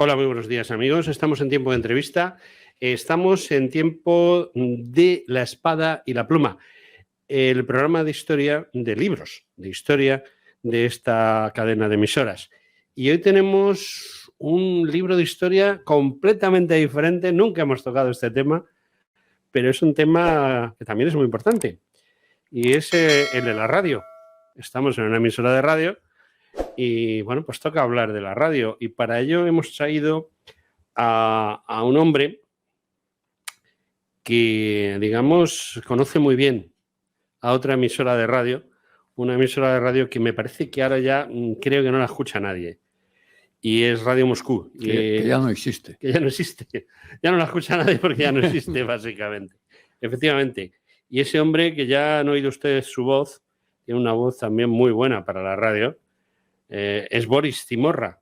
Hola, muy buenos días, amigos. Estamos en tiempo de entrevista. Estamos en tiempo de La Espada y la Pluma, el programa de historia de libros, de historia de esta cadena de emisoras. Y hoy tenemos un libro de historia completamente diferente. Nunca hemos tocado este tema, pero es un tema que también es muy importante. Y es el de la radio. Estamos en una emisora de radio y, bueno, pues toca hablar de la radio. Y para ello hemos traído a un hombre que, digamos, conoce muy bien a otra emisora de radio, una emisora de radio que me parece que ahora ya creo que no la escucha nadie, y es Radio Moscú. Que ya no existe. Que ya no existe. Ya no la escucha nadie porque ya no existe, básicamente. Efectivamente. Y ese hombre que ya han oído ustedes su voz, tiene una voz también muy buena para la radio, es Boris Zimorra.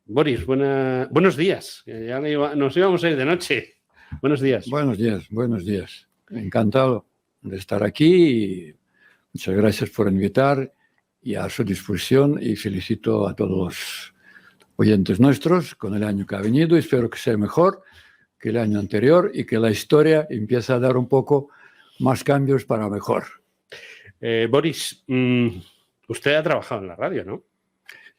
Boris, buenos días. Ya nos íbamos a ir de noche. Buenos días. Buenos días, buenos días. Encantado de estar aquí y muchas gracias por invitar y a su disposición, y felicito a todos los oyentes nuestros con el año que ha venido. Espero que sea mejor que el año anterior y que la historia empiece a dar un poco más cambios para mejor. Boris, usted ha trabajado en la radio, ¿no?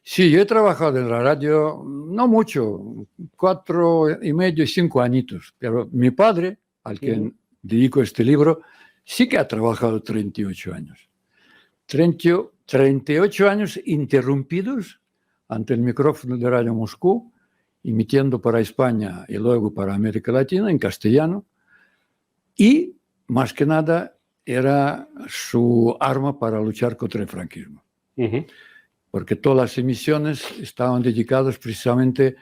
Sí, yo he trabajado en la radio, no mucho, 4 y medio, 5 añitos, pero mi padre, al que dedico este libro, sí que ha trabajado 38 años. 38 años interrumpidos ante el micrófono de Radio Moscú, emitiendo para España y luego para América Latina en castellano, y más que nada era su arma para luchar contra el franquismo. Porque todas las emisiones estaban dedicadas precisamente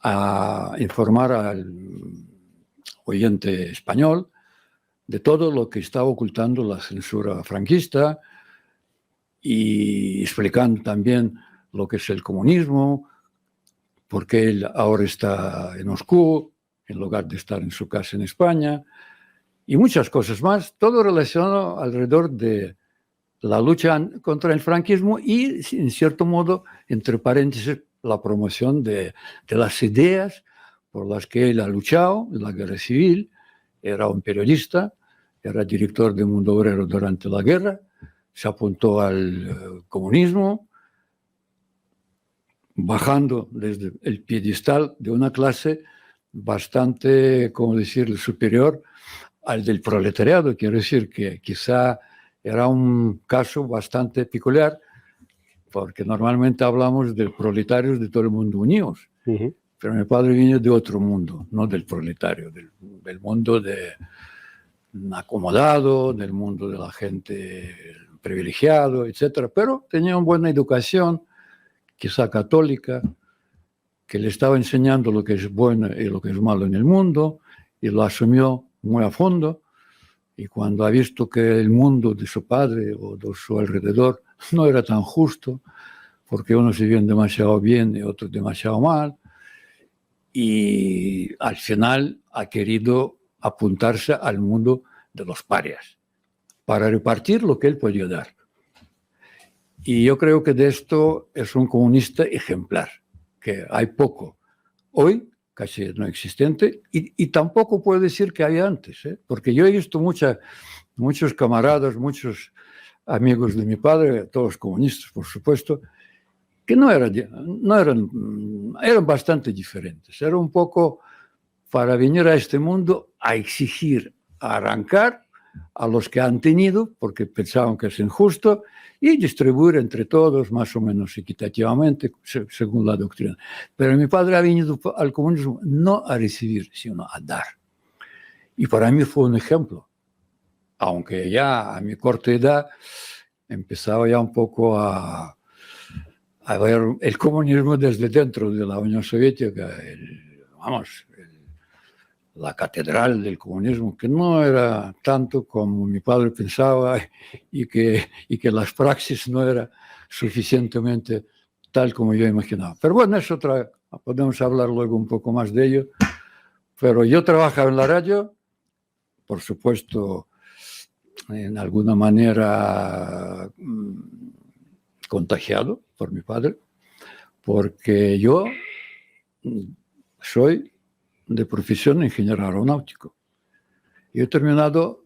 a informar al oyente español de todo lo que estaba ocultando la censura franquista, y explicando también lo que es el comunismo, por qué él ahora está en Moscú en lugar de estar en su casa en España, y muchas cosas más, todo relacionado alrededor de la lucha contra el franquismo y, en cierto modo, entre paréntesis, la promoción de las ideas por las que él ha luchado en la guerra civil. Era un periodista, era director de Mundo Obrero durante la guerra, se apuntó al comunismo, bajando desde el piedestal de una clase bastante, como decir, superior al del proletariado. Quiero decir que quizá era un caso bastante peculiar, porque normalmente hablamos de proletarios de todo el mundo unidos. Pero mi padre viene de otro mundo, no del proletario, del mundo de acomodado, del mundo de la gente privilegiado, etc. Pero tenía una buena educación, quizá católica, que le estaba enseñando lo que es bueno y lo que es malo en el mundo, y lo asumió muy a fondo. Y cuando ha visto que el mundo de su padre o de su alrededor no era tan justo, porque unos vivían demasiado bien y otros demasiado mal, y al final ha querido apuntarse al mundo de los parias para repartir lo que él podía dar. Y yo creo que de esto es un comunista ejemplar, que hay poco hoy, casi no existente, y tampoco puedo decir que había antes, porque yo he visto muchos camaradas, muchos amigos de mi padre, todos comunistas, por supuesto, que eran bastante diferentes. Era un poco para venir a este mundo a exigir, a arrancar a los que han tenido, porque pensaban que es injusto, y distribuir entre todos más o menos equitativamente, según la doctrina. Pero mi padre ha venido al comunismo no a recibir, sino a dar. Y para mí fue un ejemplo, aunque ya a mi corta edad empezaba ya un poco a ver el comunismo desde dentro de la Unión Soviética, la catedral del comunismo, que no era tanto como mi padre pensaba, y que las praxis no era suficientemente tal como yo imaginaba. Pero bueno, es otra, podemos hablar luego un poco más de ello. Pero yo trabajaba en la radio, por supuesto, en alguna manera contagiado por mi padre, porque yo soy de profesión ingeniero aeronáutico. Yo he terminado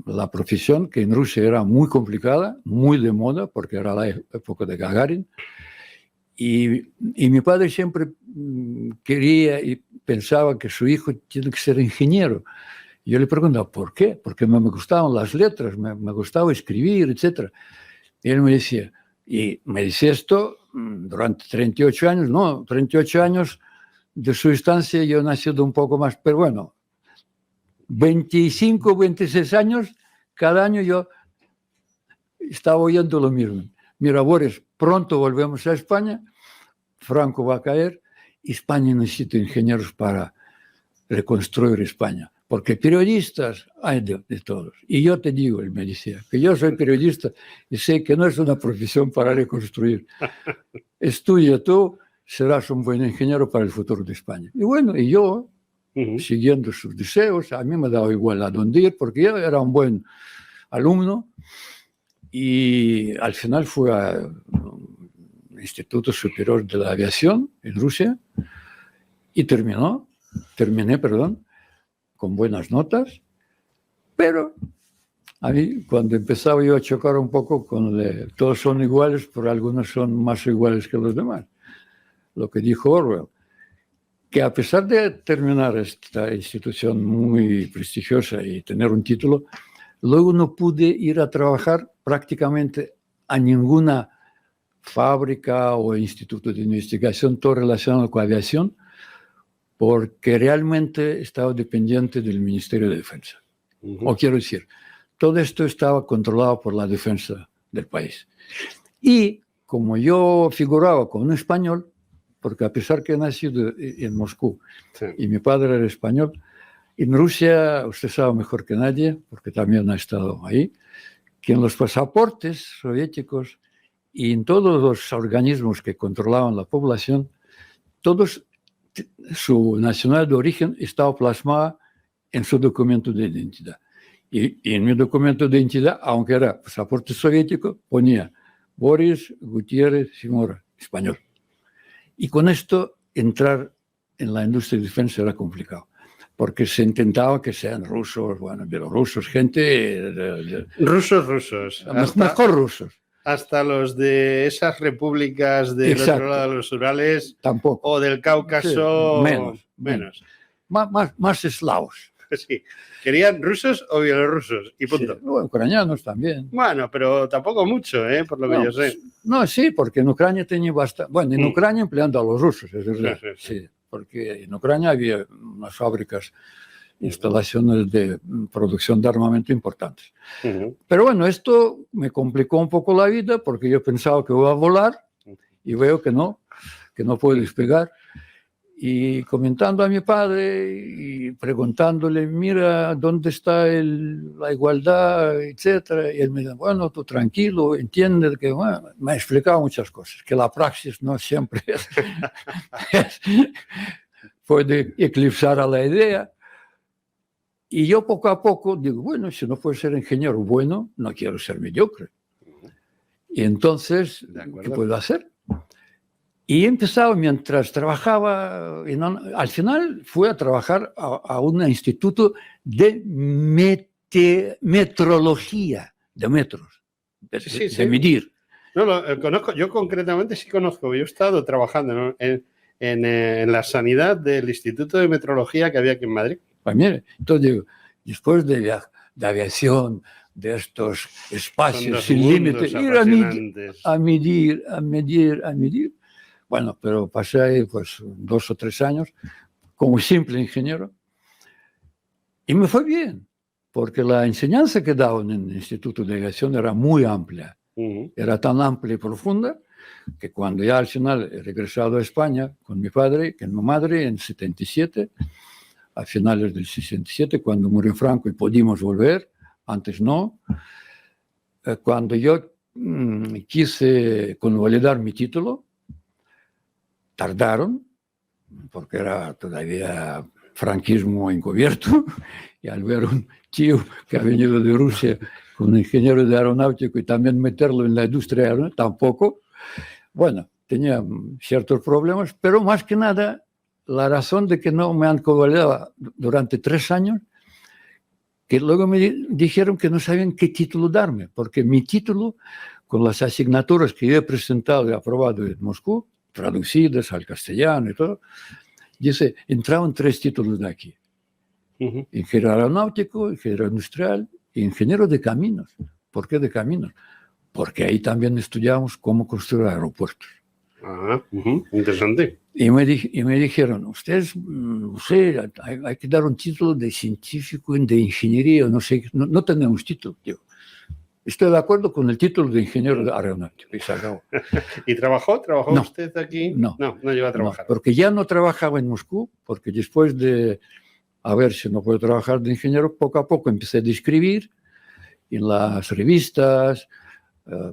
la profesión que en Rusia era muy complicada, muy de moda, porque era la época de Gagarin. Y mi padre siempre quería y pensaba que su hijo tiene que ser ingeniero. Y yo le preguntaba, ¿por qué? Porque me gustaban las letras, me gustaba escribir, etc. Y él me decía esto durante 38 años, no, 38 años de su estancia yo he nacido un poco más, pero bueno, 25, 26 años, cada año yo estaba oyendo lo mismo. Mira, Boris, pronto volvemos a España, Franco va a caer, España necesita ingenieros para reconstruir España, porque periodistas hay de todos. Y yo te digo, él me decía, que yo soy periodista y sé que no es una profesión para reconstruir. Estudia tú, serás un buen ingeniero para el futuro de España. Y bueno, y yo, siguiendo sus deseos, a mí me daba igual a dónde ir, porque yo era un buen alumno y al final fui al Instituto Superior de la Aviación en Rusia y terminé, con buenas notas, pero a mí cuando empezaba yo a chocar un poco todos son iguales, pero algunos son más iguales que los demás. Lo que dijo Orwell, que a pesar de terminar esta institución muy prestigiosa y tener un título, luego no pude ir a trabajar prácticamente a ninguna fábrica o instituto de investigación, todo relacionado con aviación, porque realmente estaba dependiente del Ministerio de Defensa. O quiero decir, todo esto estaba controlado por la defensa del país. Y como yo figuraba como un español, porque a pesar que he nacido en Moscú y mi padre era español, en Rusia, usted sabe mejor que nadie, porque también ha estado ahí, que en los pasaportes soviéticos y en todos los organismos que controlaban la población, todos su nacionalidad de origen estaba plasmada en su documento de identidad. Y en mi documento de identidad, aunque era pasaporte soviético, ponía Boris Gutiérrez Simora, español. Y con esto entrar en la industria de defensa era complicado, porque se intentaba que sean rusos, bueno, bielorrusos, gente... Rusos. Mejor rusos. Hasta los de esas repúblicas del otro lado de los Urales. Tampoco. O del Cáucaso. Sí, menos. Más eslavos. Sí. Querían rusos o bielorrusos y punto. Sí. Ucranianos también. Bueno, pero tampoco mucho, por lo que yo sé. No, sí, porque en Ucrania tenía bastante... Bueno, en Ucrania empleando a los rusos, es verdad. Sí, porque en Ucrania había unas fábricas, instalaciones de producción de armamento importantes. Pero bueno, esto me complicó un poco la vida porque yo pensaba que iba a volar y veo que no puedo despegar. Y comentando a mi padre y preguntándole, mira, ¿dónde está la igualdad, etcétera? Y él me dice, bueno, tú tranquilo, entiende que bueno, me ha explicado muchas cosas, que la praxis no siempre puede eclipsar a la idea. Y yo poco a poco digo, bueno, si no puedo ser ingeniero bueno, no quiero ser mediocre. Y entonces, ¿qué puedo hacer? Y he empezado mientras trabajaba, al final fui a trabajar a un instituto de metrología, de metros, de medir. No, lo conozco, yo concretamente sí conozco, yo he estado trabajando en la sanidad del Instituto de Metrología que había aquí en Madrid. Pues mire, entonces digo, después de aviación, de estos espacios sin límite, ir a medir. Bueno, pero pasé ahí pues 2 o 3 años como simple ingeniero y me fue bien, porque la enseñanza que daban en el Instituto de Aviación era muy amplia. Era tan amplia y profunda que cuando ya al final he regresado a España con mi padre, con mi madre en 77, a finales del 67, cuando murió Franco y pudimos volver, antes no, cuando yo quise convalidar mi título, tardaron, porque era todavía franquismo encubierto, y al ver un tío que ha venido de Rusia con un ingeniero de aeronáutico y también meterlo en la industria aeronáutica, tampoco. Bueno, tenía ciertos problemas, pero más que nada la razón de que no me han convalidado durante 3 años, que luego me dijeron que no sabían qué título darme, porque mi título, con las asignaturas que yo he presentado y aprobado en Moscú, traducidas al castellano y todo, dice, entraban 3 títulos de aquí. Ingeniero aeronáutico, ingeniero industrial e ingeniero de caminos. ¿Por qué de caminos? Porque ahí también estudiamos cómo construir aeropuertos. Ah, interesante. Y me dijeron, ustedes, no sé, hay que dar un título de científico, de ingeniería, no sé, no tenemos título. Digo, estoy de acuerdo con el título de ingeniero aeronáutico. Y se acabó. ¿Y trabajó? ¿Trabajó No, usted aquí? No, no llegó a trabajar. No, porque ya no trabajaba en Moscú, porque después de, a ver si no puedo trabajar de ingeniero, poco a poco empecé a escribir en las revistas,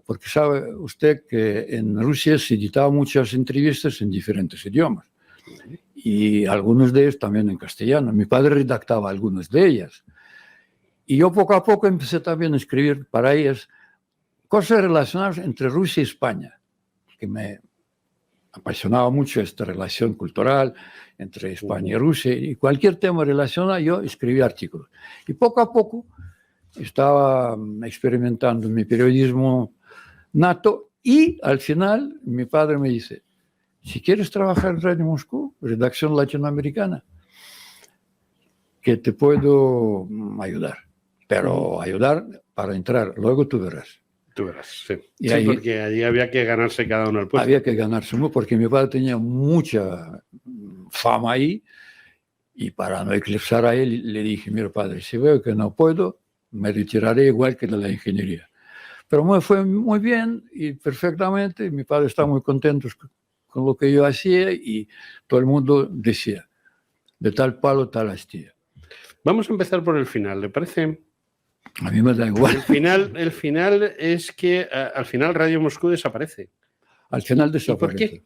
porque sabe usted que en Rusia se editaban muchas entrevistas en diferentes idiomas y algunos de ellos también en castellano. Mi padre redactaba algunas de ellas. Y yo poco a poco empecé también a escribir para ellas cosas relacionadas entre Rusia y España, que me apasionaba mucho esta relación cultural entre España y Rusia, y cualquier tema relacionado yo escribía artículos. Y poco a poco estaba experimentando mi periodismo nato y al final mi padre me dice, si quieres trabajar en Radio Moscú, redacción latinoamericana, que te puedo ayudar, pero ayudar para entrar, luego tú verás. Tú verás, sí. Y sí, ahí, porque allí había que ganarse cada uno el puesto. Había que ganarse mucho, porque mi padre tenía mucha fama ahí, y para no eclipsar a él, le dije, mira padre, si veo que no puedo, me retiraré igual que de la ingeniería. Pero me fue muy bien y perfectamente, mi padre estaba muy contento con lo que yo hacía y todo el mundo decía, de tal palo, tal astilla. Vamos a empezar por el final, ¿le parece? A mí me da igual. El final es que al final Radio Moscú desaparece. Al final desaparece. ¿Y por qué?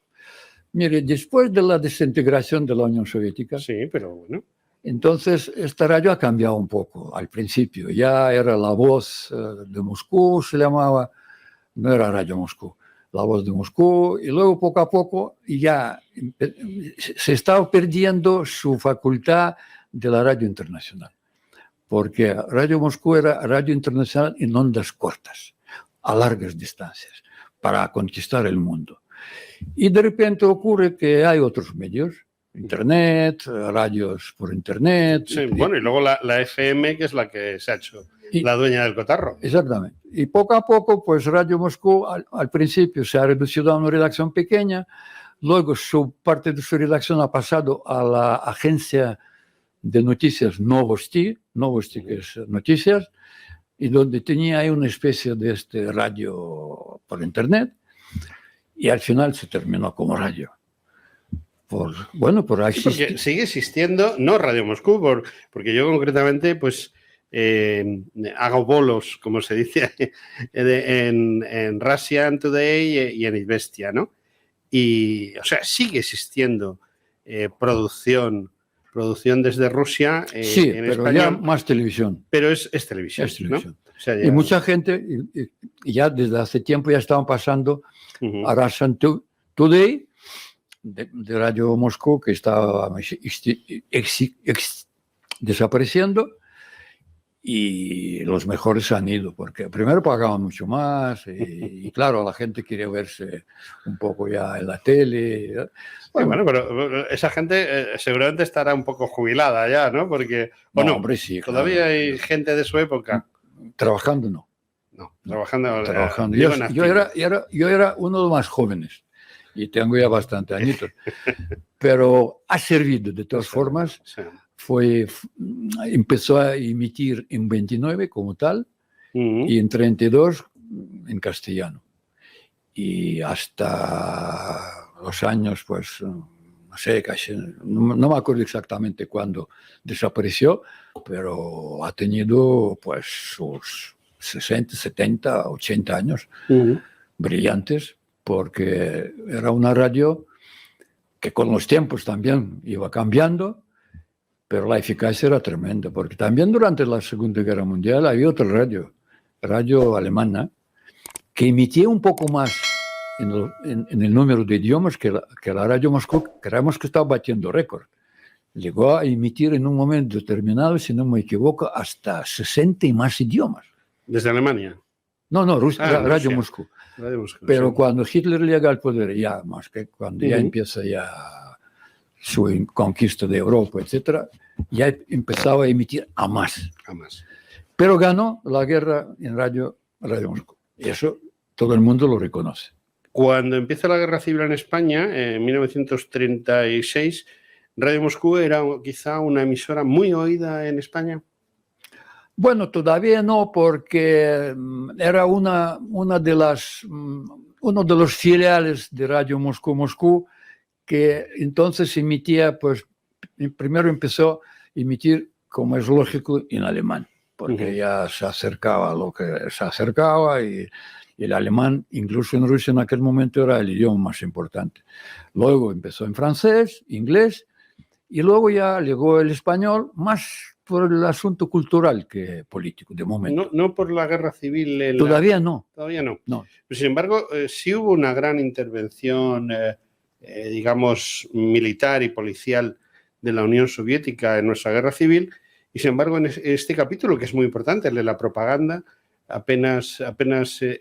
Mire, después de la desintegración de la Unión Soviética, sí, pero bueno. Entonces esta radio ha cambiado un poco. Al principio ya era La Voz de Moscú, se llamaba, no era Radio Moscú, La Voz de Moscú, y luego poco a poco ya se estaba perdiendo su facultad de la radio internacional. Porque Radio Moscú era radio internacional en ondas cortas, a largas distancias, para conquistar el mundo. Y de repente ocurre que hay otros medios, Internet, radios por Internet. Sí, bueno, y luego la FM, que es la que se ha hecho la dueña del cotarro. Exactamente. Y poco a poco, pues Radio Moscú al principio se ha reducido a una redacción pequeña, luego parte de su redacción ha pasado a la agencia de noticias Novosti, que es noticias, y donde tenía ahí una especie de radio por Internet, y al final se terminó como radio. Porque sigue existiendo, no Radio Moscú, porque yo concretamente pues hago bolos, como se dice en Russian Today y en Izvestia, ¿no? Y, o sea, sigue existiendo producción desde Rusia sí, en pero español, ya más televisión. Pero es televisión, es televisión. ¿no? O sea, ya... Y mucha gente, ya desde hace tiempo ya estaban pasando a Russian Today, de Radio Moscú, que estaba desapareciendo, y los mejores han ido, porque primero pagaban mucho más, y claro, la gente quería verse un poco ya en la tele. Bueno, pero esa gente seguramente estará un poco jubilada ya, ¿no? Porque, ¿o no? Hombre, sí, todavía claro. hay gente de su época. Trabajando no. No, trabajando. Yo era uno de los más jóvenes. Y tengo ya bastante añitos, pero ha servido de todas formas. Sí. Empezó a emitir en 29 como tal y en 32 en castellano. Y hasta los años, pues, no sé, casi, no me acuerdo exactamente cuándo desapareció, pero ha tenido pues sus 60, 70, 80 años brillantes, porque era una radio que con los tiempos también iba cambiando, pero la eficacia era tremenda, porque también durante la Segunda Guerra Mundial había otra radio alemana, que emitía un poco más en el número de idiomas que la Radio Moscú creemos que estaba batiendo récord. Llegó a emitir en un momento determinado, si no me equivoco, hasta 60 y más idiomas. ¿Desde Alemania? No, Radio Rusia. Moscú. Radio Moscú, Pero sí. cuando Hitler llega al poder, ya más que cuando ya empieza ya su conquista de Europa, etc., ya empezaba a emitir a más. Jamás. Pero ganó la guerra en Radio Moscú. Y eso todo el mundo lo reconoce. Cuando empieza la Guerra Civil en España, en 1936, Radio Moscú era quizá una emisora muy oída en España. Bueno, todavía no, porque era uno de los filiales de Radio Moscú, que entonces emitía, pues primero empezó a emitir, como es lógico, en alemán, porque ya se acercaba a lo que se acercaba y el alemán, incluso en Rusia en aquel momento, era el idioma más importante. Luego empezó en francés, inglés, y luego ya llegó el español, más por el asunto cultural que político, de momento. No por la Guerra Civil. Todavía no. Todavía no. No. Pero, sin embargo, sí hubo una gran intervención, digamos, militar y policial de la Unión Soviética en nuestra Guerra Civil. Y, sin embargo, en este capítulo, que es muy importante, el de la propaganda, apenas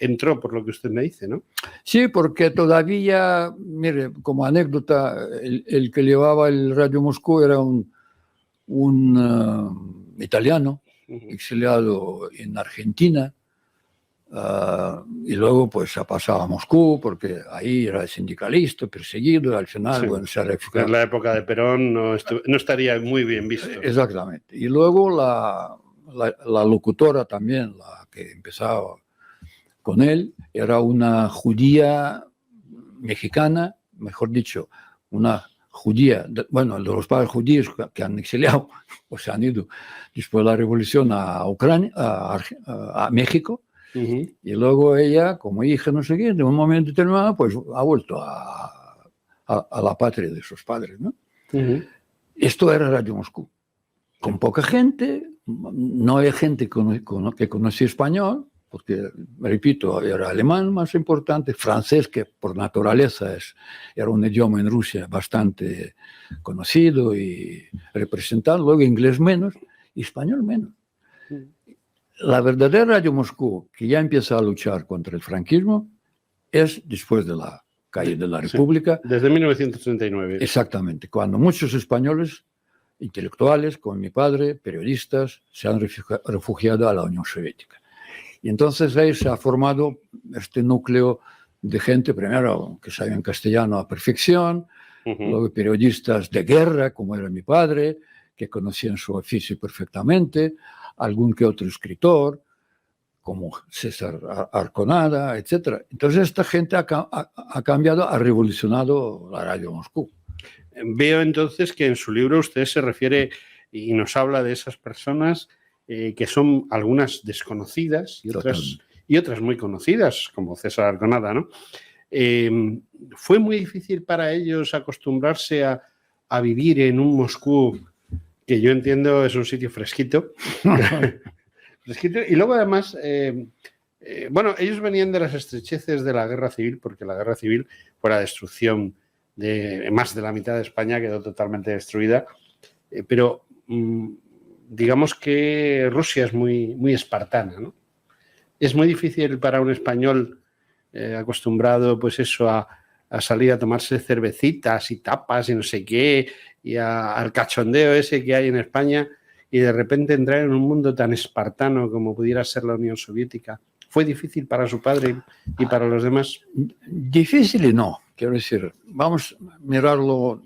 entró, por lo que usted me dice, ¿no? Sí, porque todavía, mire, como anécdota, el que llevaba el Radio Moscú era un italiano exiliado en Argentina, y luego pues ha pasado a Moscú porque ahí era sindicalista, perseguido, y al final, sí, bueno, se ha refugiado. En la época de Perón no estaría muy bien visto. Exactamente. Y luego la locutora también, la que empezaba con él, era una judía mexicana, mejor dicho, una judía, bueno, de los padres judíos que han exiliado o se han ido después de la revolución a Ucrania, a México, y luego ella, como hija, no sé qué, de un momento determinado, pues ha vuelto a la patria de sus padres, ¿no? Esto era Radio Moscú, con poca gente, no hay gente que conocía español, porque, repito, era alemán más importante, francés, que por naturaleza era un idioma en Rusia bastante conocido y representado, luego inglés menos, y español menos. La verdadera Radio Moscú, que ya empieza a luchar contra el franquismo, es después de la caída de la República. Sí, desde 1939. Exactamente, cuando muchos españoles intelectuales, como mi padre, periodistas, se han refugiado a la Unión Soviética. Y entonces ahí se ha formado este núcleo de gente, primero, que sabían castellano a perfección, luego periodistas de guerra, como era mi padre, que conocían su oficio perfectamente, algún que otro escritor, como César Arconada, etc. Entonces esta gente ha cambiado, ha revolucionado la Radio Moscú. Veo entonces que en su libro usted se refiere y nos habla de esas personas que son algunas desconocidas y otras muy conocidas, como César Arconada, ¿no? ¿Fue muy difícil para ellos acostumbrarse a vivir en un Moscú que yo entiendo es un sitio fresquito? Fresquito. Y luego además, bueno, ellos venían de las estrecheces de la Guerra Civil, porque la Guerra Civil fue la destrucción de más de la mitad de España, quedó totalmente destruida, pero digamos que Rusia es muy espartana, ¿no? Es muy difícil para un español acostumbrado, pues eso, a salir a tomarse cervecitas y tapas y no sé qué, y al cachondeo ese que hay en España, y de repente entrar en un mundo tan espartano como pudiera ser la Unión Soviética. ¿Fue difícil para su padre y para los demás? Difícil y no, quiero decir, vamos a mirarlo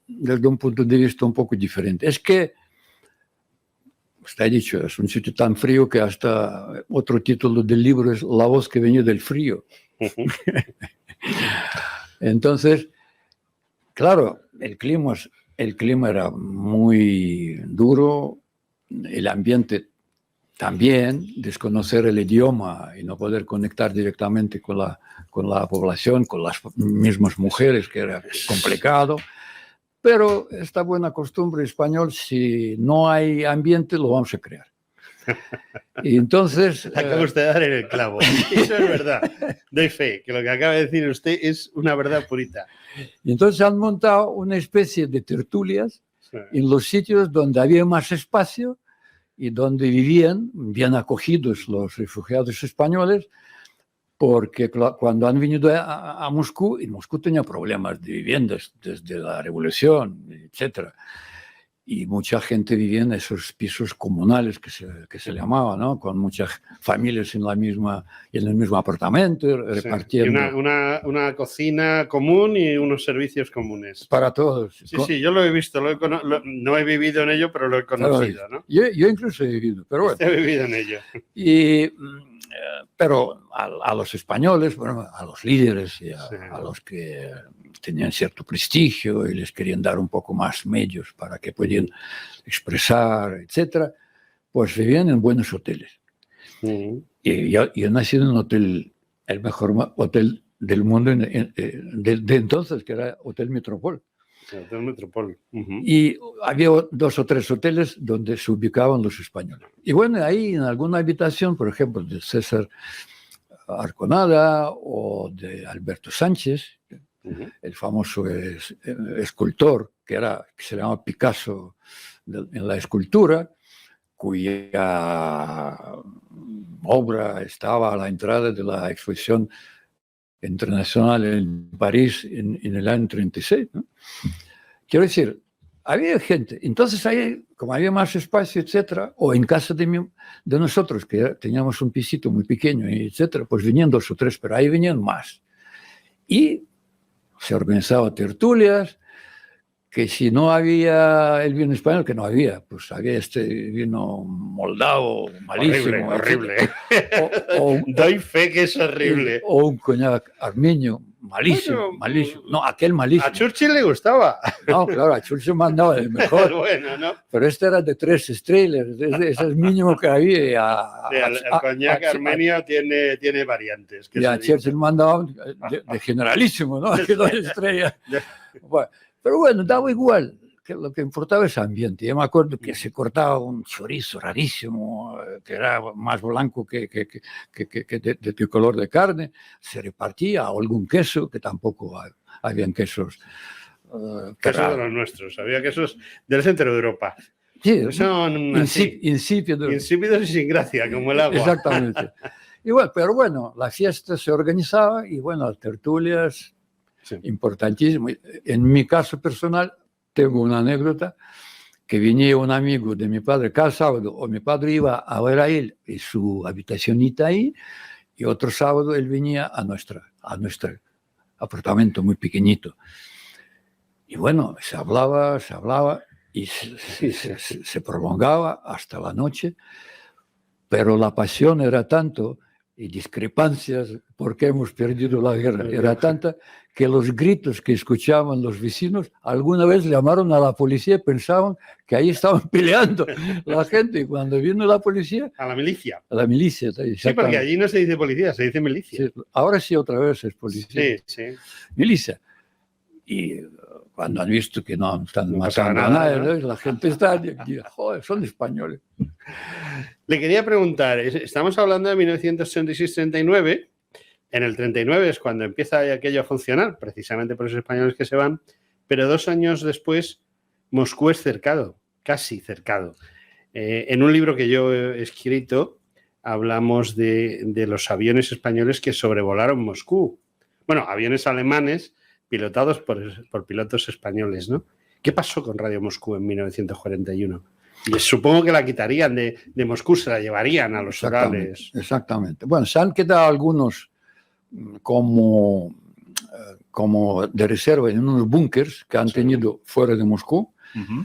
desde un punto de vista un poco diferente. Es que, usted ha dicho, es un sitio tan frío que hasta otro título del libro es La voz que venía del frío. Entonces, claro, el clima era muy duro, el ambiente también, desconocer el idioma y no poder conectar directamente con la población, con las mismas mujeres, que era complicado. Pero esta buena costumbre española, si no hay ambiente, lo vamos a crear. Y entonces... Acaba usted de dar en el clavo. Eso es verdad. Doy fe, que lo que acaba de decir usted es una verdad purita. Y entonces han montado una especie de tertulias en los sitios donde había más espacio y donde vivían bien acogidos los refugiados españoles, porque cuando han venido a Moscú, y Moscú tenía problemas de viviendas desde la revolución, etcétera, y mucha gente vivía en esos pisos comunales que se llamaban, ¿no? Con muchas familias en el mismo apartamento, repartiendo. Y una cocina común y unos servicios comunes. Para todos. Sí, yo lo he visto, no he vivido en ello, pero lo he conocido, ¿no? Yo incluso he vivido, pero bueno. He vivido en ello. Pero a los españoles, bueno, a los líderes y a los que tenían cierto prestigio y les querían dar un poco más medios para que pudieran expresar, etcétera, pues vivían en buenos hoteles. Y yo nací en un hotel, el mejor hotel del mundo de entonces, que era Hotel Metropol. Hotel Metropol. Y había 2 o 3 hoteles donde se ubicaban los españoles. Y bueno, ahí en alguna habitación, por ejemplo, de César Arconada o de Alberto Sánchez, el famoso escultor, que se llamaba Picasso en la escultura, cuya obra estaba a la entrada de la exposición internacional en París en el año 36, ¿no? Quiero decir, había gente. Entonces, ahí, como había más espacio, etcétera, o en casa de nosotros, que teníamos un pisito muy pequeño, etcétera, pues venían 2 o 3, pero ahí venían más. Y se organizaban tertulias, que si no había el vino español, que no había, pues había este vino moldavo, malísimo. Horrible. Doy fe que es horrible. O un coñac armenio, malísimo, malísimo. No, aquel malísimo. A Churchill le gustaba. No, claro, a Churchill mandaba el mejor. Bueno, ¿no? Pero este era de 3 estrellas, ese es el mínimo que había. El coñac armenio tiene variantes. Y a Churchill mandaba de generalísimo, ¿no? Que 2 estrellas. Bueno, pero bueno, daba igual, que lo que importaba es el ambiente. Yo me acuerdo que se cortaba un chorizo rarísimo, que era más blanco que de color de carne, se repartía, o algún queso, que tampoco habían quesos. Quesos de los nuestros, había quesos del centro de Europa. Sí, son insípidos y sin gracia, como el agua. Exactamente. Igual, pero bueno, la fiesta se organizaba y bueno, las tertulias... Sí. Importantísimo. En mi caso personal, tengo una anécdota, que venía un amigo de mi padre cada sábado, o mi padre iba a ver a él en su habitacionita ahí, y otro sábado él venía a nuestro apartamento muy pequeñito. Y bueno, se hablaba, y se prolongaba hasta la noche, pero la pasión era tanto, y discrepancias, porque hemos perdido la guerra, era tanta que los gritos que escuchaban los vecinos alguna vez llamaron a la policía y pensaban que ahí estaban peleando la gente, y cuando vino la policía... A la milicia. A la milicia. Sí, porque allí no se dice policía, se dice milicia. Sí, ahora sí, otra vez es policía. Sí. Milicia. Y cuando han visto que no están matando a nadie, ¿no? La gente está... Joder, son españoles. Le quería preguntar, estamos hablando de 1936-39, en el 39 es cuando empieza aquello a funcionar, precisamente por esos españoles que se van, pero 2 años después Moscú es cercado, casi cercado. En un libro que yo he escrito hablamos de los aviones españoles que sobrevolaron Moscú. Bueno, aviones alemanes pilotados por pilotos españoles, ¿no? ¿Qué pasó con Radio Moscú en 1941? Y supongo que la quitarían de Moscú, se la llevarían a los Urales. Exactamente. Bueno, se han quedado algunos como de reserva en unos búnkers que han tenido fuera de Moscú,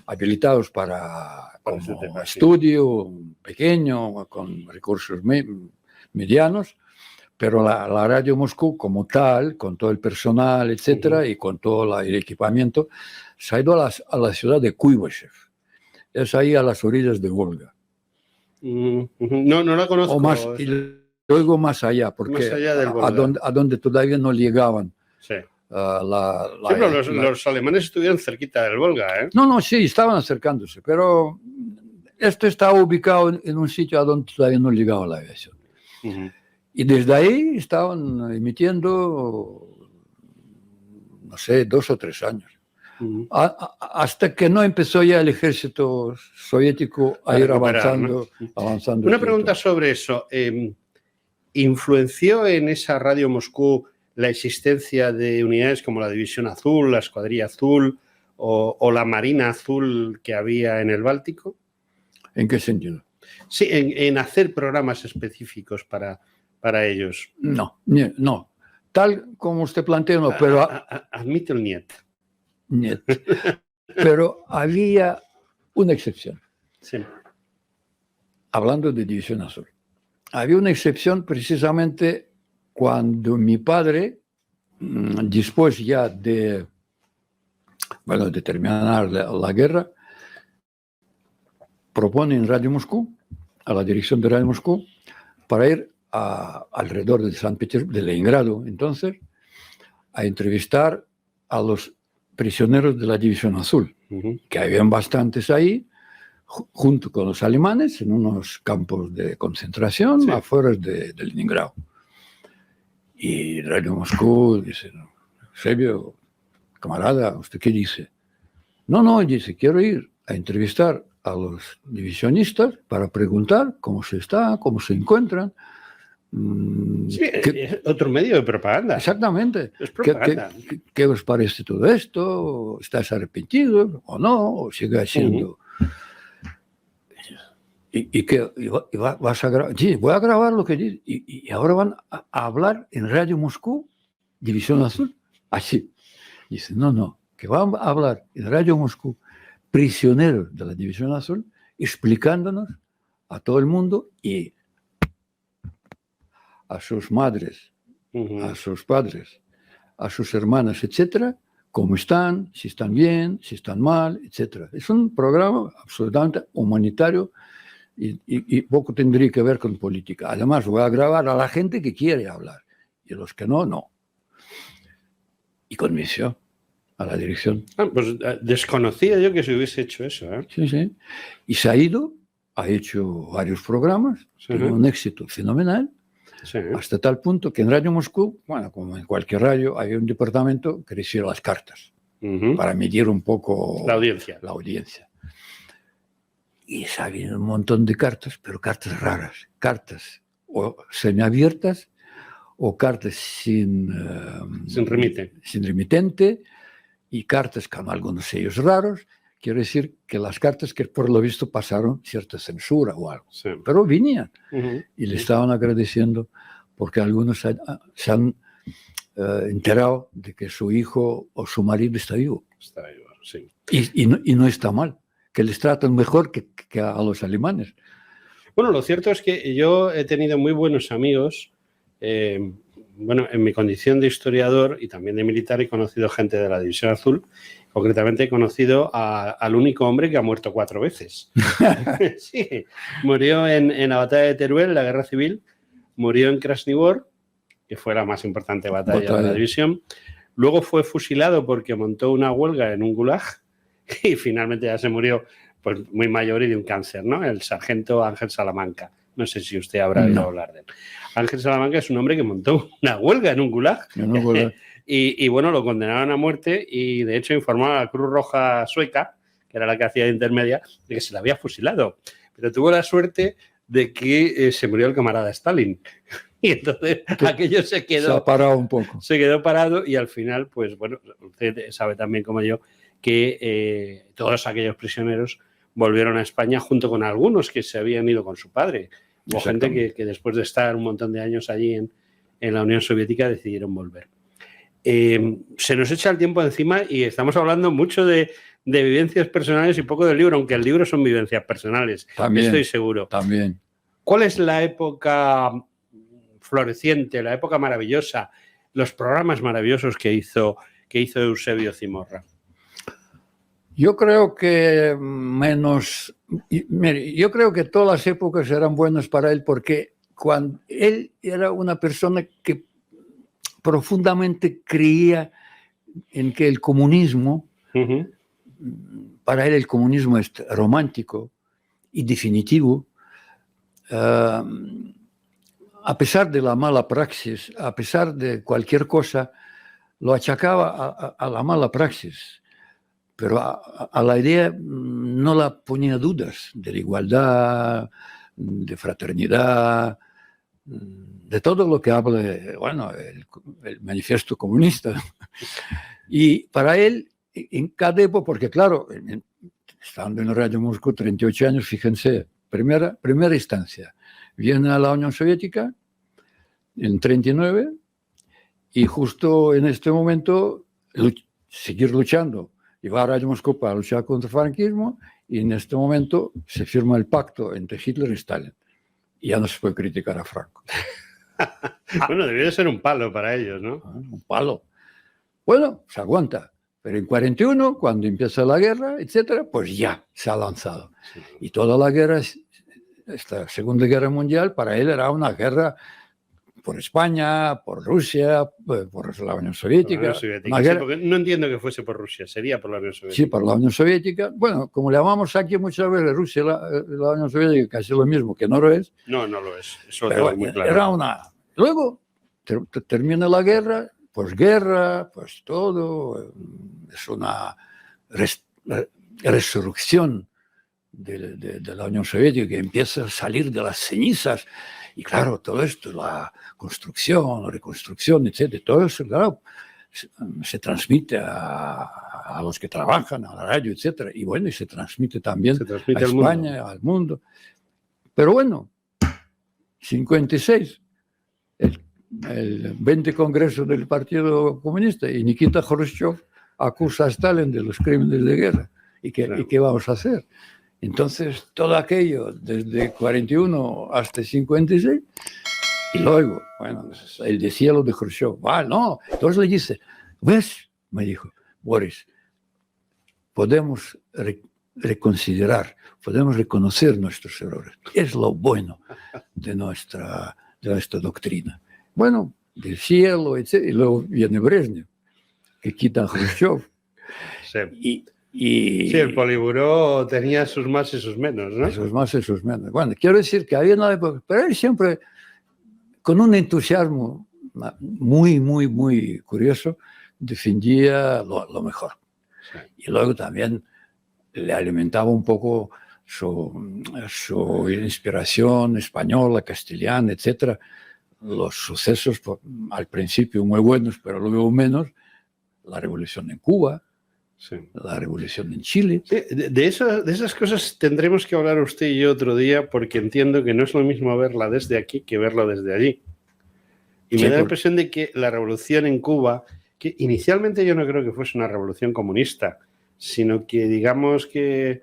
habilitados para como estudio pequeño, con recursos medianos, pero la Radio Moscú como tal, con todo el personal, etcétera, y con todo el equipamiento, se ha ido a la ciudad de Kuibyshev. Es ahí a las orillas de Volga. No la conozco. O más, y luego más allá, porque más allá del Volga. a donde todavía no llegaban. Sí. Pero los alemanes estuvieron cerquita del Volga, ¿eh? No, sí, estaban acercándose, pero esto está ubicado en un sitio a donde todavía no llegaba la aviación. Y desde ahí estaban emitiendo, no sé, 2 o 3 años. Hasta que no empezó ya el ejército soviético a ir avanzando. Una pregunta sobre eso. ¿Influenció en esa Radio Moscú la existencia de unidades como la División Azul, la Escuadrilla Azul o la Marina Azul que había en el Báltico? ¿En qué sentido? Sí, en hacer programas específicos para ellos. No. Tal como usted plantea, no, pero... Admite el niet. Niet. Pero había una excepción. Sí. Hablando de División Azul. Había una excepción precisamente cuando mi padre, después ya de terminar la guerra, propone en Radio Moscú, a la dirección de Radio Moscú, para ir alrededor de San Petersburgo, de Leningrado, entonces, a entrevistar a los prisioneros de la División Azul, que habían bastantes ahí, junto con los alemanes, en unos campos de concentración afuera de Leningrado. Y Radio Moscú dice, Eusebio, camarada, ¿usted qué dice? No, dice, quiero ir a entrevistar a los divisionistas para preguntar cómo se está, cómo se encuentran. Sí, es otro medio de propaganda. Exactamente. Es propaganda. ¿Qué os parece todo esto? ¿Estás arrepentido o no? ¿O sigue siendo? ¿Y qué? ¿Vas a grabar? Sí, voy a grabar lo que dice. Y ahora van a hablar en Radio Moscú, División Azul. Así. Dice, no, que van a hablar en Radio Moscú, prisioneros de la División Azul, explicándonos a todo el mundo y a sus madres, a sus padres, a sus hermanas, etcétera, cómo están, si están bien, si están mal, etcétera. Es un programa absolutamente humanitario y poco tendría que ver con política. Además, voy a grabar a la gente que quiere hablar y a los que no, no. Y convenció a la dirección. Pues desconocía yo que se hubiese hecho eso. Sí. Y se ha ido, ha hecho varios programas, tuvo un éxito fenomenal. Sí. Hasta tal punto que en Radio Moscú, bueno, como en cualquier radio, había un departamento que recibía las cartas para medir un poco la audiencia. Y había un montón de cartas, pero cartas raras, cartas o semiabiertas o cartas sin remitente y cartas con algunos sellos raros. Quiero decir que las cartas que por lo visto pasaron cierta censura o algo, pero venían y le estaban agradeciendo porque algunos se han enterado de que su hijo o su marido está vivo. Está vivo, sí. Y no está mal, que les tratan mejor que a los alemanes. Bueno, lo cierto es que yo he tenido muy buenos amigos. Bueno, en mi condición de historiador y también de militar he conocido gente de la División Azul. Concretamente he conocido al único hombre que ha muerto 4 veces. Sí, murió en la batalla de Teruel, la guerra civil. Murió en Krasny Bor, que fue la más importante batalla de la división. Luego fue fusilado porque montó una huelga en un gulag y finalmente ya se murió pues, muy mayor y de un cáncer, ¿no? El sargento Ángel Salamanca. No sé si usted habrá oído hablar de él. Ángel Salamanca es un hombre que montó una huelga en un gulag. Y bueno, lo condenaron a muerte y de hecho informaron a la Cruz Roja sueca, que era la que hacía de intermedia, de que se la había fusilado. Pero tuvo la suerte de que se murió el camarada Stalin. Y entonces aquello se ha parado un poco. Se quedó parado y al final, pues bueno, usted sabe también como yo que todos aquellos prisioneros volvieron a España junto con algunos que se habían ido con su padre. Hubo gente que después de estar un montón de años allí en la Unión Soviética decidieron volver. Se nos echa el tiempo encima y estamos hablando mucho de vivencias personales y poco del libro, aunque el libro son vivencias personales, también, estoy seguro. También. ¿Cuál es la época floreciente, la época maravillosa, los programas maravillosos que hizo Eusebio Zimorra? Yo creo que yo creo que todas las épocas eran buenas para él porque cuando él era una persona que profundamente creía en que el comunismo, para él el comunismo es romántico y definitivo, a pesar de la mala praxis, a pesar de cualquier cosa, lo achacaba a la mala praxis, pero a la idea no la ponía dudas de la igualdad, de fraternidad, de todo lo que habla, bueno, el manifiesto comunista. Y para él, en cada época, porque claro, estando en Radio Moscú 38 años, fíjense, primera instancia, viene a la Unión Soviética en 39 y justo en este momento seguir luchando. Y va a Radio Moscú para luchar contra el franquismo y en este momento se firma el pacto entre Hitler y Stalin. Y ya no se puede criticar a Franco. Bueno, debió de ser un palo para ellos, ¿no? Un palo. Bueno, se aguanta. Pero en 41, cuando empieza la guerra, etcétera, pues ya se ha lanzado. Sí. Y toda la guerra, esta Segunda Guerra Mundial, para él era una guerra por España, por Rusia, por la Unión Soviética. Una guerra... Sí, porque no entiendo que fuese por Rusia, sería por la Unión Soviética. Sí, por la Unión Soviética. Bueno, como le llamamos aquí muchas veces Rusia, la Unión Soviética, casi lo mismo que no lo es. No, no lo es. Eso pero muy claro. Era una... Luego termina la guerra, posguerra, pues todo. Es una resurrección de la Unión Soviética que empieza a salir de las cenizas. Y claro, todo esto, la construcción, la reconstrucción, etcétera, todo eso, claro, se transmite a los que trabajan, a la radio, etcétera. Y bueno, y se transmite también a España, al mundo. Pero bueno, 56, el 20 Congreso del Partido Comunista y Nikita Khrushchev acusa a Stalin de los crímenes de guerra. ¿Y qué vamos a hacer? Entonces, todo aquello, desde 41 hasta 56, y luego, bueno, el deshielo de Khrushchev. No. Entonces le dice, ¿ves? Me dijo, Boris, podemos reconsiderar, podemos reconocer nuestros errores. Es lo bueno de nuestra doctrina. Bueno, del cielo, etc. Y luego viene Brezhnev, que quita a Khrushchev. Sí. Sí, el Politburó tenía sus más y sus menos, ¿no? Sus más y sus menos. Bueno, quiero decir que había una época, pero él siempre, con un entusiasmo muy, muy, muy curioso, defendía lo mejor. Sí. Y luego también le alimentaba un poco su inspiración española, castellana, etcétera. Los sucesos, al principio muy buenos, pero luego menos, la revolución en Cuba, sí, la revolución en Chile. Sí, de esas cosas tendremos que hablar usted y yo otro día, porque entiendo que no es lo mismo verla desde aquí que verlo desde allí. Y sí, me da la impresión de que la revolución en Cuba, que inicialmente yo no creo que fuese una revolución comunista, sino que digamos que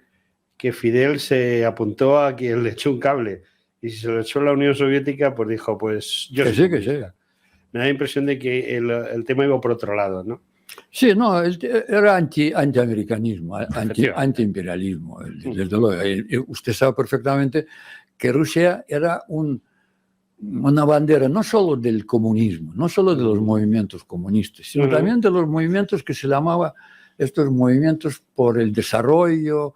Fidel se apuntó a quien le echó un cable. Y si se lo echó la Unión Soviética, pues dijo, pues yo que sí, que sí. Me da la impresión de que el tema iba por otro lado, ¿no? Sí, no, era antiamericanismo, antiimperialismo. Desde luego. Usted sabe perfectamente que Rusia era una bandera no solo del comunismo, no solo de los movimientos comunistas, sino también de los movimientos que se llamaban estos movimientos por el desarrollo,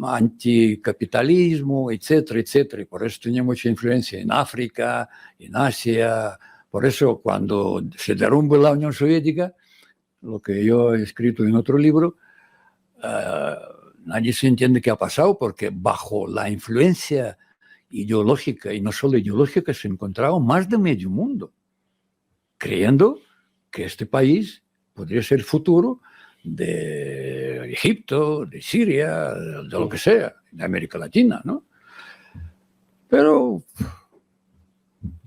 anticapitalismo, etcétera, etcétera. Y por eso tenía mucha influencia en África, en Asia. Por eso cuando se derrumba la Unión Soviética, lo que yo he escrito en otro libro, nadie se entiende qué ha pasado, porque bajo la influencia ideológica, y no solo ideológica, se encontraba más de medio mundo, creyendo que este país podría ser el futuro de Egipto, de Siria, de lo que sea, de América Latina, ¿no? Pero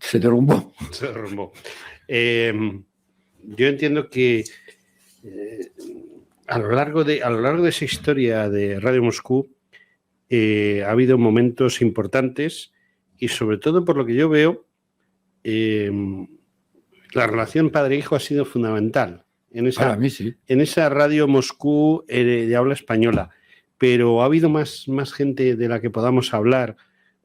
se derrumbó. Se derrumbó. Yo entiendo que a lo largo de esa historia de Radio Moscú ha habido momentos importantes y sobre todo por lo que yo veo la relación padre-hijo ha sido fundamental en esa Radio Moscú de habla española, pero ha habido más gente de la que podamos hablar,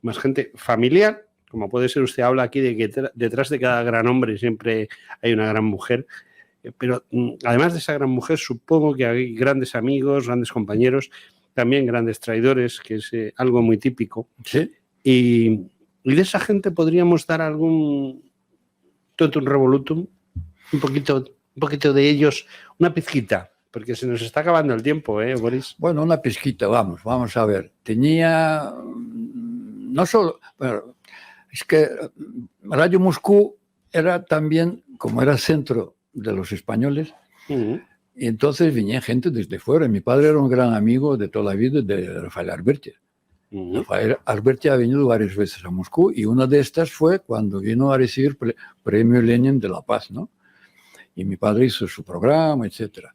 más gente familiar, como puede ser usted habla aquí de que detrás de cada gran hombre siempre hay una gran mujer. Pero además de esa gran mujer, supongo que hay grandes amigos, grandes compañeros. también grandes traidores, que es algo muy típico. Sí. Y de esa gente podríamos dar algún totum revolutum, un poquito de ellos, una pizquita, porque se nos está acabando el tiempo, Boris. Bueno, una pizquita, vamos a ver. Tenía, no solo, bueno, es que Radio Moscú era también, como era centro de los españoles, y entonces venía gente desde fuera. Mi padre era un gran amigo de toda la vida de Rafael Alberti. Rafael Alberti ha venido varias veces a Moscú y una de estas fue cuando vino a recibir Premio Lenin de la Paz, ¿no? Y mi padre hizo su programa, etc.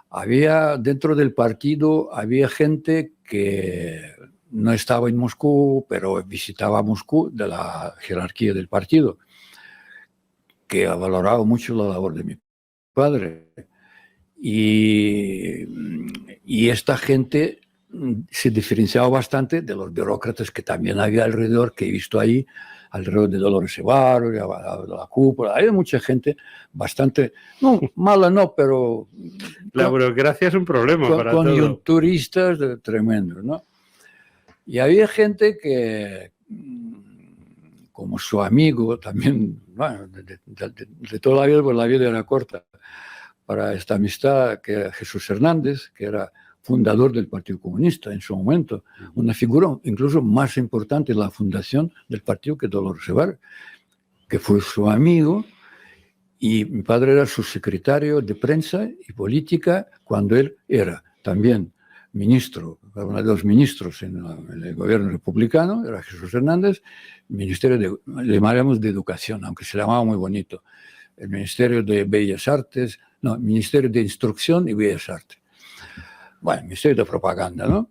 Había, dentro del partido, había gente que no estaba en Moscú, pero visitaba Moscú de la jerarquía del partido, que ha valorado mucho la labor de mi padre. Y esta gente se diferenciaba bastante de los burócratas que también había alrededor, que he visto ahí, alrededor de Dolores Evaro, de la cúpula. Hay mucha gente bastante, no, mala no, pero... La burocracia es un problema para todo. Coyunturistas tremendos, ¿no? Y había gente que, como su amigo, también, bueno, de toda la vida, pues la vida era corta para esta amistad, que era Jesús Hernández, que era fundador del Partido Comunista en su momento, una figura incluso más importante en la fundación del partido que Dolores Evaro, que fue su amigo, y mi padre era su secretario de prensa y política cuando él era también ministro, uno de los ministros en el gobierno republicano, era Jesús Hernández, ministerio le llamábamos de Educación, aunque se llamaba muy bonito, el Ministerio de Bellas Artes, no, Ministerio de Instrucción y Bellas Artes. Bueno, Ministerio de Propaganda, ¿no?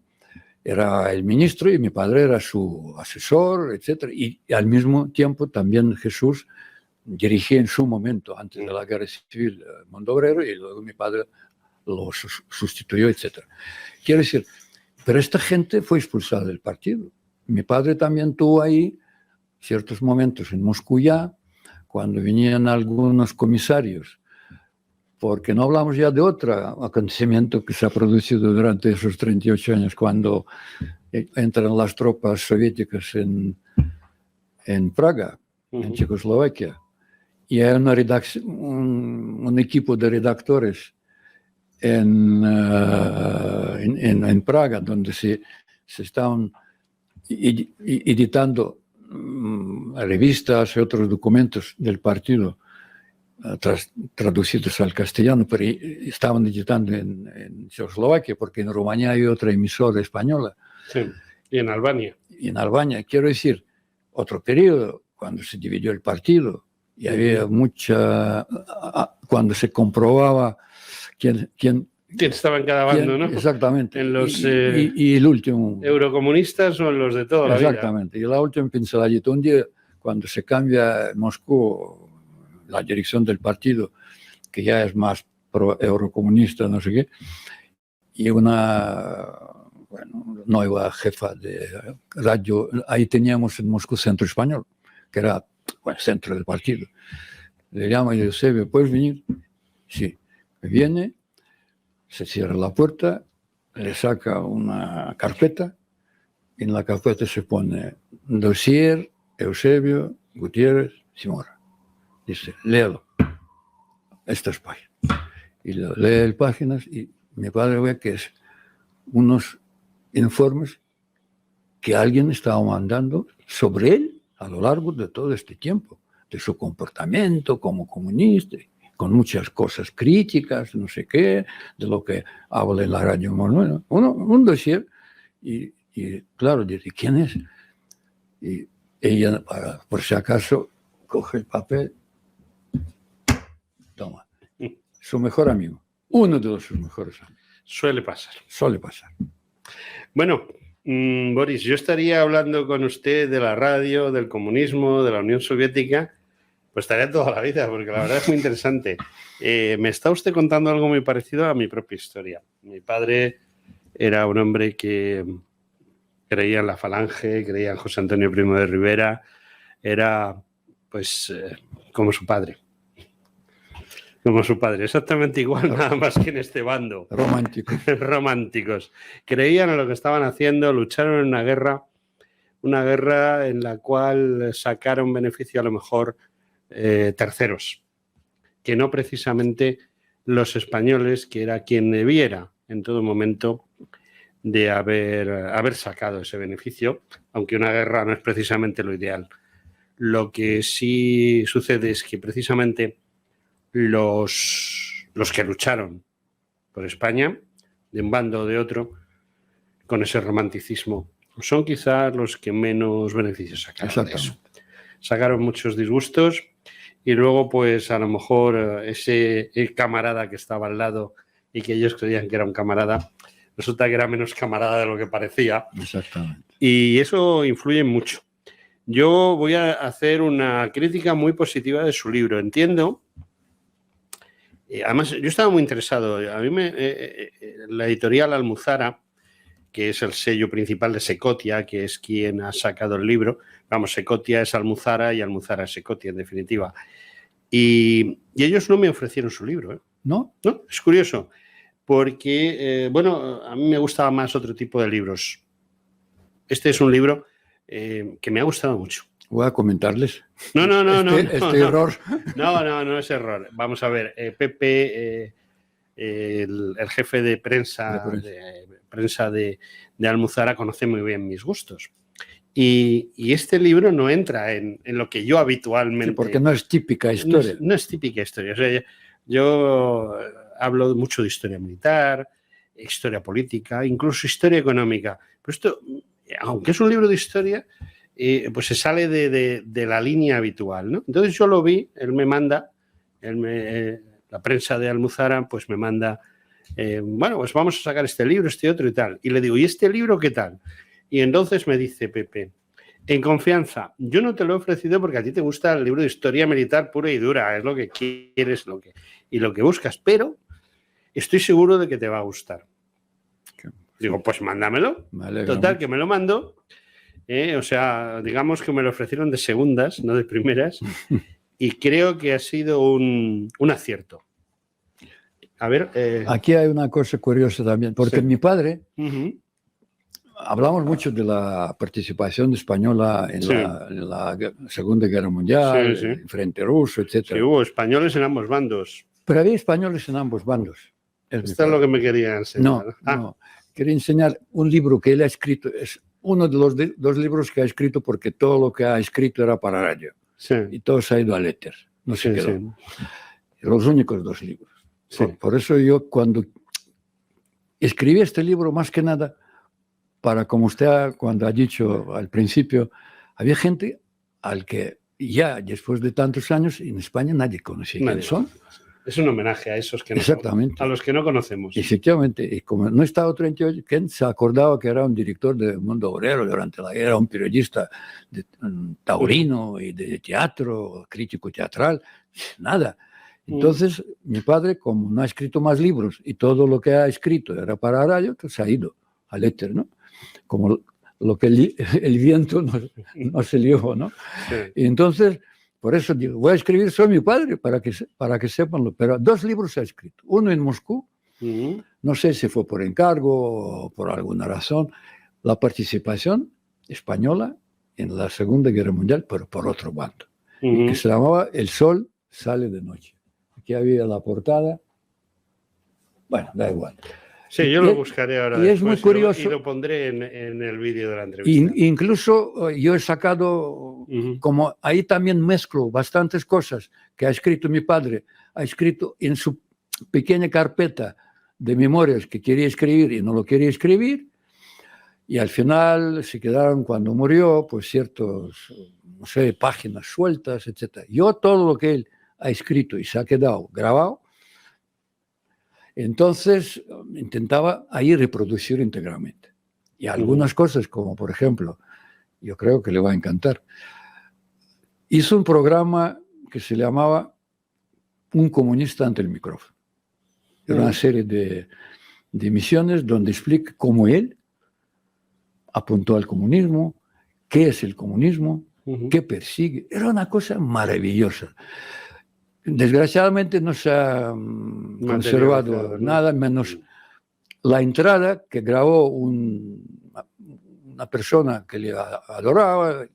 Era el ministro y mi padre era su asesor, etc. Y al mismo tiempo también Jesús dirigía en su momento, antes de la Guerra Civil, el Mundo Obrero, y luego mi padre lo sustituyó, etc. Quiero decir, pero esta gente fue expulsada del partido. Mi padre también tuvo ahí ciertos momentos en Moscú ya, cuando venían algunos comisarios, porque no hablamos ya de otro acontecimiento que se ha producido durante esos 38 años, cuando entran las tropas soviéticas en Praga, en Checoslovaquia, y hay un equipo de redactores en Praga, donde se estaban editando revistas y otros documentos del partido traducidos al castellano, pero estaban editando en Checoslovaquia, porque en Rumanía hay otra emisora española. Sí, y en Albania. Y en Albania, quiero decir, otro periodo, cuando se dividió el partido, y había mucha... Cuando se comprobaba quién estaba en cada bando, ¿no? Exactamente. En los y el último... eurocomunistas o en los de toda la vida. Exactamente. Y la última pinceladita. Un día, cuando se cambia en Moscú la dirección del partido, que ya es más eurocomunista, no sé qué, y una nueva jefa de radio, ahí teníamos en Moscú Centro Español, que era centro del partido. Le llamo y le digo, Eusebio, ¿puedes venir? Sí. Viene, se cierra la puerta, le saca una carpeta, y en la carpeta se pone dossier Eusebio Gutiérrez Simora. Dice, léalo, estas páginas. Y lee páginas y mi padre ve que es unos informes que alguien estaba mandando sobre él a lo largo de todo este tiempo, de su comportamiento como comunista, con muchas cosas críticas, no sé qué, de lo que habla en la radio. Bueno, un dossier, y claro, dice, ¿quién es? Y ella, por si acaso, coge el papel, toma, su mejor amigo, uno de sus mejores amigos. Suele pasar. Suele pasar. Bueno, Boris, yo estaría hablando con usted de la radio, del comunismo, de la Unión Soviética, pues estaría toda la vida, porque la verdad es muy interesante. Me está usted contando algo muy parecido a mi propia historia. Mi padre era un hombre que creía en la Falange, creía en José Antonio Primo de Rivera, era pues como su padre. Como su padre, exactamente igual, nada más que en este bando. Románticos. Románticos. Creían en lo que estaban haciendo, lucharon en una guerra en la cual sacaron beneficio a lo mejor terceros, que no precisamente los españoles, que era quien debiera en todo momento de haber sacado ese beneficio, aunque una guerra no es precisamente lo ideal. Lo que sí sucede es que precisamente los que lucharon por España, de un bando o de otro, con ese romanticismo, son quizás los que menos beneficios sacaron de eso. Sacaron muchos disgustos y luego, pues a lo mejor ese camarada que estaba al lado y que ellos creían que era un camarada, resulta que era menos camarada de lo que parecía. Exactamente. Y eso influye mucho. Yo voy a hacer una crítica muy positiva de su libro. Entiendo. Además, yo estaba muy interesado. A mí la editorial Almuzara, que es el sello principal de Secotia, que es quien ha sacado el libro. Vamos, Secotia es Almuzara y Almuzara es Secotia, en definitiva. Y ellos no me ofrecieron su libro, ¿eh? ¿No? No, es curioso, porque, bueno, a mí me gustaba más otro tipo de libros. Este es un libro que me ha gustado mucho. Voy a comentarles. No. Este error. No es error. Vamos a ver, Pepe, el jefe de prensa de Almuzara, conoce muy bien mis gustos. Y este libro no entra en lo que yo habitualmente... Sí, porque no es típica historia. No es típica historia. O sea, yo hablo mucho de historia militar, historia política, incluso historia económica. Pero esto, aunque es un libro de historia, pues se sale de la línea habitual, ¿no? Entonces yo lo vi, él me manda, la prensa de Almuzara pues me manda, bueno, pues vamos a sacar este libro, este otro y tal. Y le digo, ¿y este libro qué tal? Y entonces me dice Pepe, en confianza, yo no te lo he ofrecido porque a ti te gusta el libro de historia militar pura y dura, es lo que quieres y lo que buscas, pero estoy seguro de que te va a gustar. Digo, pues mándamelo. Total, que me lo mando. O sea, digamos que me lo ofrecieron de segundas, no de primeras, y creo que ha sido un acierto. A ver... Aquí hay una cosa curiosa también, porque sí. Mi padre... Hablamos mucho de la participación española en, sí. en la Segunda Guerra Mundial, sí. el Frente Ruso, etc. Sí, hubo españoles en ambos bandos. Pero había españoles en ambos bandos. Esto es lo que me quería enseñar. No. Quería enseñar un libro que él ha escrito. Es uno de los dos libros que ha escrito porque todo lo que ha escrito era para radio. Sí. Y todo se ha ido a Éter. No se quedó. Sí. Los únicos 2 libros. Sí. Por eso yo cuando escribí este libro, más que nada, para, como usted cuando ha dicho al principio, había gente al que ya después de tantos años en España nadie conocía quiénes son. Es un homenaje a esos que Exactamente. A los que no conocemos. Efectivamente, y como no estaba otro entre ¿quién se acordaba que era un director del Mundo Obrero durante la guerra, un periodista taurino y de teatro, crítico teatral? Nada. Entonces, mi padre, como no ha escrito más libros y todo lo que ha escrito era para radio, entonces ha ido al éter, ¿no? Como lo que el viento no se llevó, ¿no? Sí. Y entonces, por eso digo, voy a escribir sobre mi padre para que sepanlo. Pero 2 libros ha escrito. Uno en Moscú, no sé si fue por encargo o por alguna razón, la participación española en la Segunda Guerra Mundial, pero por otro bando, que se llamaba El sol sale de noche. Aquí había la portada. Bueno, da igual. Sí, yo lo buscaré ahora. Y es muy curioso. Y lo pondré en el vídeo de la entrevista. Incluso yo he sacado, como ahí también mezclo bastantes cosas que ha escrito mi padre, ha escrito en su pequeña carpeta de memorias que quería escribir y no lo quería escribir, y al final se quedaron cuando murió, pues ciertos, no sé, páginas sueltas, etc. Yo todo lo que él ha escrito y se ha quedado grabado, entonces intentaba ahí reproducir íntegramente. Y algunas cosas, como por ejemplo, yo creo que le va a encantar, hizo un programa que se llamaba Un comunista ante el micrófono. Era una serie de emisiones donde explica cómo él apuntó al comunismo, qué es el comunismo, qué persigue. Era una cosa maravillosa. Desgraciadamente no se ha conservado Materializado, ¿no? nada, menos la entrada que grabó una persona que le adoraba,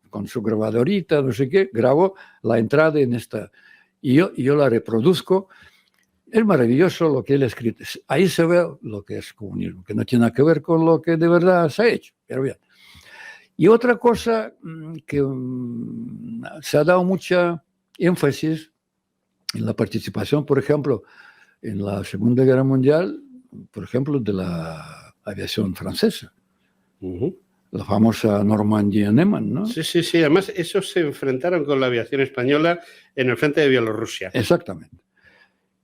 con su grabadorita, no sé qué, grabó la entrada en esta. Y yo la reproduzco. Es maravilloso lo que él ha escrito. Ahí se ve lo que es comunismo, que no tiene nada que ver con lo que de verdad se ha hecho. Pero bien. Y otra cosa que se ha dado mucha énfasis en la participación, por ejemplo, en la Segunda Guerra Mundial, por ejemplo, de la aviación francesa. La famosa Normandía Neman, ¿no? Sí, sí, sí. Además, esos se enfrentaron con la aviación española en el frente de Bielorrusia. Exactamente.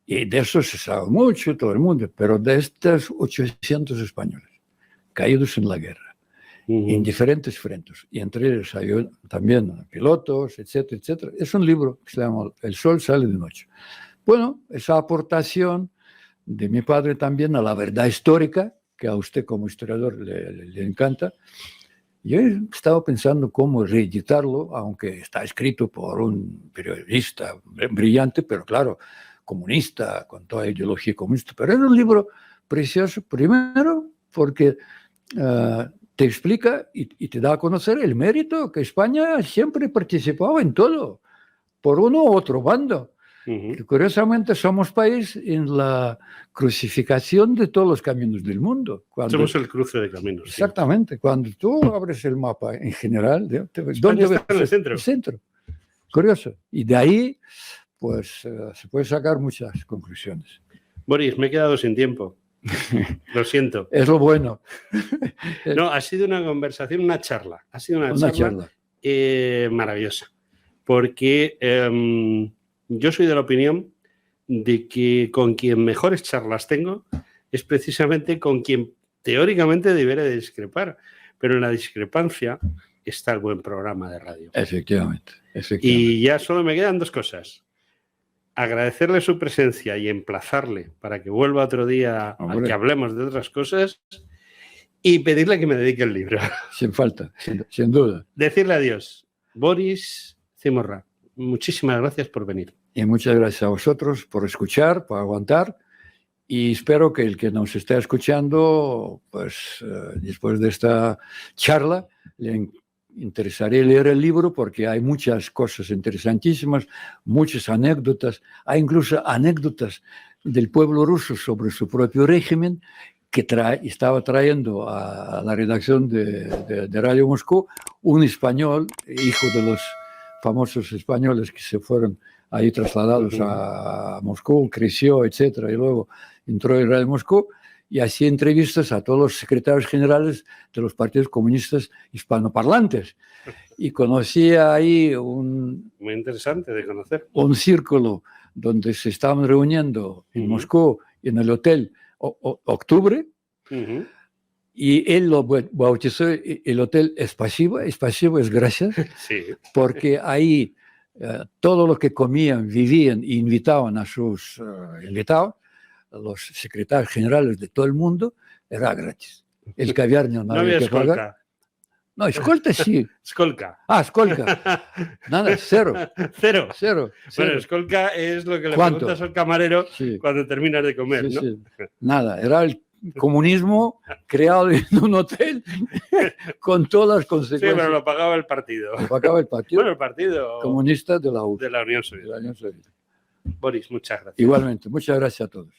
Y de eso se sabe mucho, todo el mundo, pero de estos 800 españoles caídos en la guerra, en diferentes frentes, y entre ellos hay también pilotos, etcétera, etcétera. Es un libro que se llama El sol sale de noche. Bueno, esa aportación de mi padre también a la verdad histórica, que a usted como historiador le encanta. Yo estaba pensando cómo reeditarlo, aunque está escrito por un periodista brillante, pero claro, comunista, con toda ideología comunista. Pero es un libro precioso, primero, porque te explica y te da a conocer el mérito que España siempre participaba en todo, por uno u otro bando. Que curiosamente somos país en la crucificación de todos los caminos del mundo. Somos el cruce de caminos. Exactamente. Sí. Cuando tú abres el mapa en general, ¿dónde está en el centro? El centro. Curioso. Y de ahí, pues, se puede sacar muchas conclusiones. Boris, me he quedado sin tiempo. Lo siento. Es lo bueno. No, ha sido una conversación, una charla. Ha sido una charla. Maravillosa. Porque yo soy de la opinión de que con quien mejores charlas tengo es precisamente con quien teóricamente debería de discrepar. Pero en la discrepancia está el buen programa de radio. Efectivamente. Y ya solo me quedan dos cosas. Agradecerle su presencia y emplazarle para que vuelva otro día a que hablemos de otras cosas y pedirle que me dedique el libro. Sin falta, sin duda. Decirle adiós. Boris Zimorra, muchísimas gracias por venir. Y muchas gracias a vosotros por escuchar, por aguantar. Y espero que el que nos esté escuchando, pues después de esta charla, le interesaría leer el libro porque hay muchas cosas interesantísimas, muchas anécdotas, hay incluso anécdotas del pueblo ruso sobre su propio régimen que estaba trayendo a la redacción de Radio Moscú un español, hijo de los famosos españoles que se fueron ahí trasladados a Moscú, creció, etcétera, y luego entró en Radio Moscú. Y hacía entrevistas a todos los secretarios generales de los partidos comunistas hispanoparlantes. Y conocía ahí muy interesante de conocer. Un círculo donde se estaban reuniendo en Moscú, en el hotel Octubre, y él lo bautizó el hotel Espasivo es gracias, sí. Porque ahí todo lo que comían, vivían e invitaban a sus invitados, los secretarios generales de todo el mundo, era gratis. El caviar no había que escolta. pagar. No, escolta sí. Escolca. Ah, escolta. Nada, cero. Cero. Bueno, escolca es lo que le preguntas al camarero cuando terminas de comer, ¿no? Sí. Nada, era el comunismo creado en un hotel con todas las consecuencias. Sí, pero lo pagaba el partido. Lo pagaba el partido. Bueno, el partido comunista de la Unión Soviética. Boris, muchas gracias. Igualmente, muchas gracias a todos.